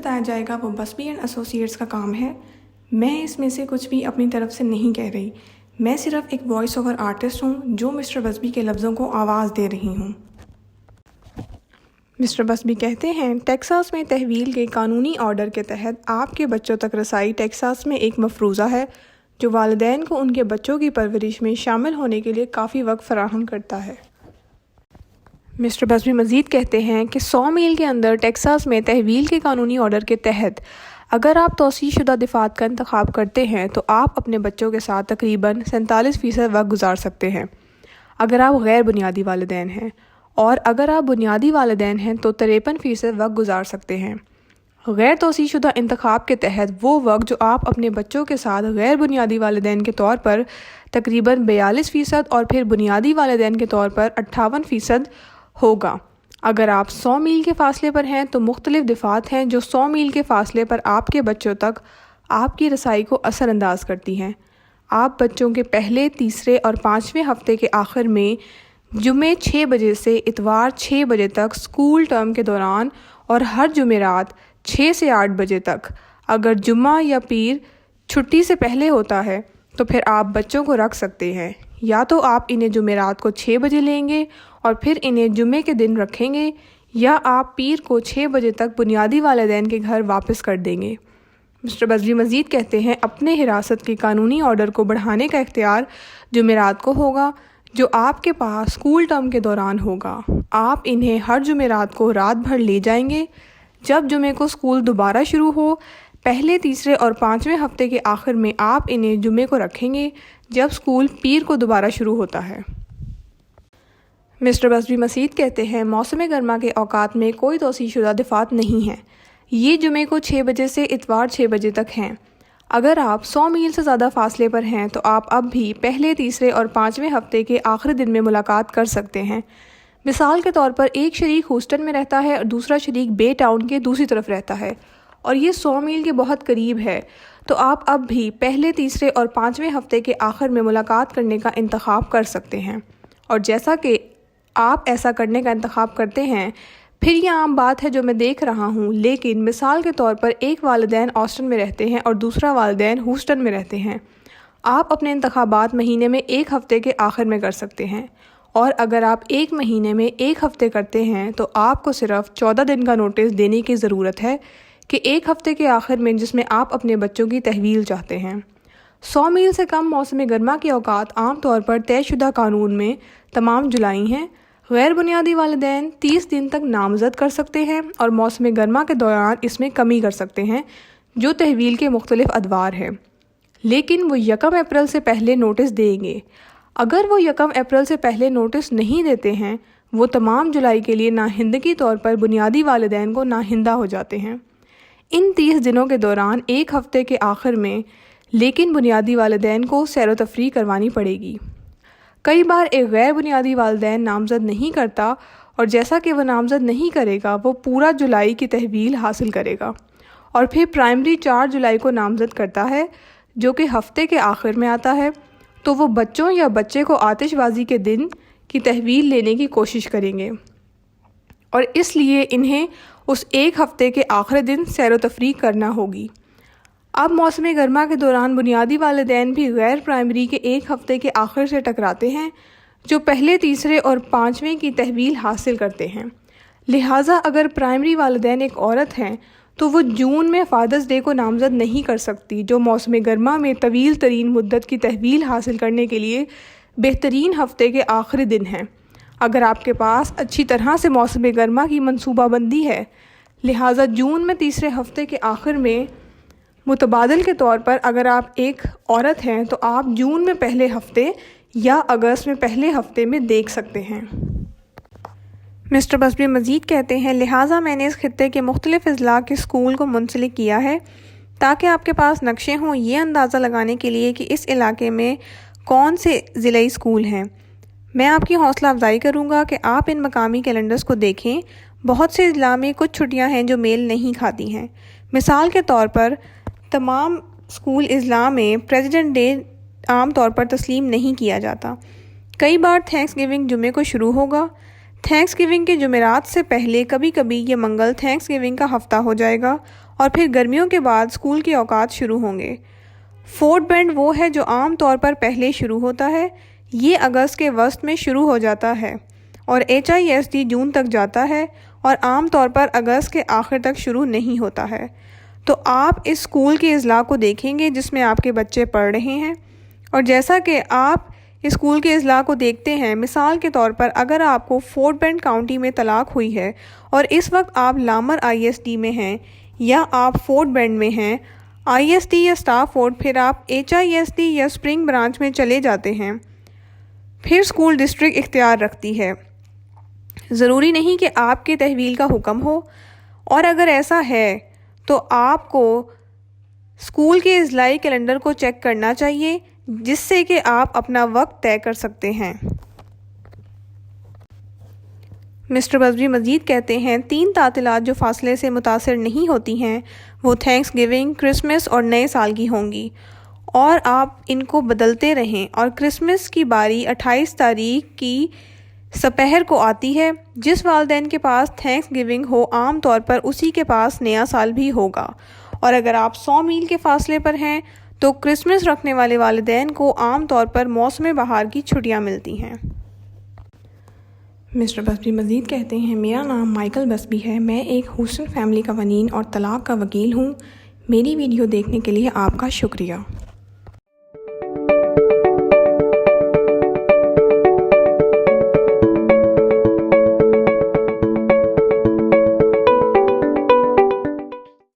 بتایا جائے گا وہ بسبی اینڈ ایسوسیٹس کا کام ہے۔ میں اس میں سے کچھ بھی اپنی طرف سے نہیں کہہ رہی، میں صرف ایک وائس اوور آرٹسٹ ہوں جو مسٹر بسبی کے لفظوں کو آواز دے رہی ہوں۔ مسٹر بسبی کہتے ہیں، ٹیکساس میں تحویل کے قانونی آرڈر کے تحت آپ کے بچوں تک رسائی ٹیکساس میں ایک مفروضہ ہے جو والدین کو ان کے بچوں کی پرورش میں شامل ہونے کے لیے کافی وقت فراہم کرتا ہے۔ مسٹر بسبی مزید کہتے ہیں کہ 100 میل کے اندر ٹیکساس میں تحویل کے قانونی آرڈر کے تحت اگر آپ توسیع شدہ دفعات کا انتخاب کرتے ہیں تو آپ اپنے بچوں کے ساتھ تقریباً 47% وقت گزار سکتے ہیں اگر آپ غیر بنیادی والدین ہیں، اور اگر آپ بنیادی والدین ہیں تو 53% وقت گزار سکتے ہیں۔ غیر توسیع شدہ انتخاب کے تحت وہ وقت جو آپ اپنے بچوں کے ساتھ غیر بنیادی والدین کے طور پر تقریباً 42% اور پھر بنیادی والدین کے طور پر 58% ہوگا۔ اگر آپ 100 میل کے فاصلے پر ہیں تو مختلف دفعات ہیں جو 100 میل کے فاصلے پر آپ کے بچوں تک آپ کی رسائی کو اثر انداز کرتی ہیں۔ آپ بچوں کے پہلے، تیسرے اور 5ویں ہفتے کے آخر میں جمعے 6 بجے سے اتوار 6 بجے تک اسکول ٹرم کے دوران اور ہر جمعرات 6 سے 8 بجے تک۔ اگر جمعہ یا پیر چھٹی سے پہلے ہوتا ہے تو پھر آپ بچوں کو رکھ سکتے ہیں، یا تو آپ انہیں جمعرات کو 6 بجے لیں گے اور پھر انہیں جمعے کے دن رکھیں گے، یا آپ پیر کو 6 بجے تک بنیادی والدین کے گھر واپس کر دیں گے۔ مسٹر بسبی مزید کہتے ہیں، اپنے حراست کے قانونی آرڈر کو بڑھانے کا اختیار جمعرات کو ہوگا جو آپ کے پاس اسکول ٹرم کے دوران ہوگا۔ آپ انہیں ہر جمعرات کو رات بھر لے جائیں گے۔ جب جمعے کو اسکول دوبارہ شروع ہو، پہلے، تیسرے اور 5ویں ہفتے کے آخر میں آپ انہیں جمعے کو رکھیں گے جب اسکول پیر کو دوبارہ شروع ہوتا ہے۔ مسٹر بسبی مزید کہتے ہیں، موسم گرما کے اوقات میں کوئی توسیع شدہ دفعات نہیں ہیں۔ یہ جمعے کو 6 بجے سے اتوار 6 بجے تک ہیں۔ اگر آپ 100 میل سے زیادہ فاصلے پر ہیں تو آپ اب بھی پہلے، تیسرے اور 5ویں ہفتے کے آخری دن میں ملاقات کر سکتے ہیں۔ مثال کے طور پر ایک شریک ہوسٹن میں رہتا ہے اور دوسرا شریک بے ٹاؤن کے دوسری طرف رہتا ہے اور یہ 100 میل کے بہت قریب ہے، تو آپ اب بھی پہلے، تیسرے اور 5ویں ہفتے کے آخر میں ملاقات کرنے کا انتخاب کر سکتے ہیں۔ اور جیسا کہ آپ ایسا کرنے کا انتخاب کرتے ہیں، پھر یہ عام بات ہے جو میں دیکھ رہا ہوں، لیکن مثال کے طور پر ایک والدین آسٹن میں رہتے ہیں اور دوسرا والدین ہوسٹن میں رہتے ہیں۔ آپ اپنے انتخابات مہینے میں 1 ہفتے کے آخر میں کر سکتے ہیں، اور اگر آپ ایک مہینے میں 1 ہفتے کرتے ہیں تو آپ کو صرف 14 دن کا نوٹس دینے کی ضرورت ہے کہ 1 ہفتے کے آخر میں جس میں آپ اپنے بچوں کی تحویل چاہتے ہیں۔ 100 میل سے کم موسم گرما کے اوقات عام طور پر طے شدہ قانون میں تمام جولائی ہیں۔ غیر بنیادی والدین 30 دن تک نامزد کر سکتے ہیں اور موسم گرما کے دوران اس میں کمی کر سکتے ہیں جو تحویل کے مختلف ادوار ہیں، لیکن وہ 1 اپریل سے پہلے نوٹس دیں گے۔ اگر وہ 1 اپریل سے پہلے نوٹس نہیں دیتے ہیں، وہ تمام جولائی کے لیے ناہندگی طور پر بنیادی والدین کو ناہندہ ہو جاتے ہیں۔ ان 30 دنوں کے دوران 1 ہفتے کے آخر میں لیکن بنیادی والدین کو سیر و تفریح کروانی پڑے گی۔ کئی بار ایک غیر بنیادی والدین نامزد نہیں کرتا، اور جیسا کہ وہ نامزد نہیں کرے گا وہ پورا جولائی کی تحویل حاصل کرے گا، اور پھر پرائمری 4 جولائی کو نامزد کرتا ہے جو کہ ہفتے کے آخر میں آتا ہے، تو وہ بچوں یا بچے کو آتش بازی کے دن کی تحویل لینے کی کوشش کریں گے، اور اس لیے انہیں اس 1 ہفتے کے آخری دن سیر و تفریح کرنا ہوگی۔ اب موسم گرما کے دوران بنیادی والدین بھی غیر پرائمری کے 1 ہفتے کے آخر سے ٹکراتے ہیں جو پہلے، تیسرے اور 5ویں کی تحویل حاصل کرتے ہیں۔ لہٰذا اگر پرائمری والدین ایک عورت ہیں تو وہ جون میں فادرز ڈے کو نامزد نہیں کر سکتی، جو موسم گرما میں طویل ترین مدت کی تحویل حاصل کرنے کے لیے بہترین ہفتے کے آخری دن ہیں، اگر آپ کے پاس اچھی طرح سے موسم گرما کی منصوبہ بندی ہے۔ لہٰذا جون میں تیسرے ہفتے کے آخر میں متبادل کے طور پر اگر آپ ایک عورت ہیں تو آپ جون میں پہلے ہفتے یا اگست میں پہلے ہفتے میں دیکھ سکتے ہیں۔ مسٹر بسبی مزید کہتے ہیں، لہٰذا میں نے اس خطے کے مختلف اضلاع کے اسکول کو منسلک کیا ہے تاکہ آپ کے پاس نقشے ہوں یہ اندازہ لگانے کے لیے کہ اس علاقے میں کون سے ضلعی اسکول ہیں۔ میں آپ کی حوصلہ افزائی کروں گا کہ آپ ان مقامی کیلنڈرز کو دیکھیں۔ بہت سے اضلاع میں کچھ چھٹیاں ہیں جو میل نہیں کھاتی ہیں۔ مثال کے طور پر تمام اسکول اضلاع میں پریزیڈنٹ ڈے عام طور پر تسلیم نہیں کیا جاتا۔ کئی بار تھینکس گیونگ جمعے کو شروع ہوگا۔ تھینکس گیونگ کے جمعرات سے پہلے کبھی کبھی یہ منگل تھینکس گیونگ کا ہفتہ ہو جائے گا اور پھر گرمیوں کے بعد اسکول کے اوقات شروع ہوں گے۔ فورتھ بینڈ وہ ہے جو عام طور پر پہلے شروع ہوتا ہے، یہ اگست کے وسط میں شروع ہو جاتا ہے اور HISD جون تک جاتا ہے اور عام طور پر اگست کے آخر تک شروع نہیں ہوتا ہے۔ تو آپ اس اسکول کے اضلاع کو دیکھیں گے جس میں آپ کے بچے پڑھ رہے ہیں، اور جیسا کہ آپ اسکول کے اضلاع کو دیکھتے ہیں، مثال کے طور پر اگر آپ کو فورتھ بینڈ کاؤنٹی میں طلاق ہوئی ہے اور اس وقت آپ لامر ISD میں ہیں یا آپ فورتھ بینڈ میں ہیں، ISD یا اسٹاف وارڈ، پھر آپ HISD یا اسپرنگ برانچ میں چلے جاتے ہیں، پھر اسکول ڈسٹرکٹ اختیار رکھتی ہے۔ ضروری نہیں کہ آپ کے تحویل کا حکم ہو، اور اگر ایسا ہے تو آپ کو اسکول کے اضلاعی کیلنڈر کو چیک کرنا چاہیے، جس سے کہ آپ اپنا وقت طے کر سکتے ہیں۔ مسٹر بزبی مزید کہتے ہیں 3 تعطیلات جو فاصلے سے متاثر نہیں ہوتی ہیں وہ تھینکس گیونگ، کرسمس اور نئے سال کی ہوں گی، اور آپ ان کو بدلتے رہیں، اور کرسمس کی باری 28 تاریخ کی سپہر کو آتی ہے۔ جس والدین کے پاس تھینکس گیونگ ہو عام طور پر اسی کے پاس نیا سال بھی ہوگا، اور اگر آپ 100 میل کے فاصلے پر ہیں تو کرسمس رکھنے والے والدین کو عام طور پر موسم بہار کی چھٹیاں ملتی ہیں۔ مسٹر بسبی مزید کہتے ہیں میرا نام مائیکل بسبی ہے، میں ایک ہوسٹن فیملی قوانین اور طلاق کا وکیل ہوں۔ میری ویڈیو دیکھنے کے لیے آپ کا شکریہ۔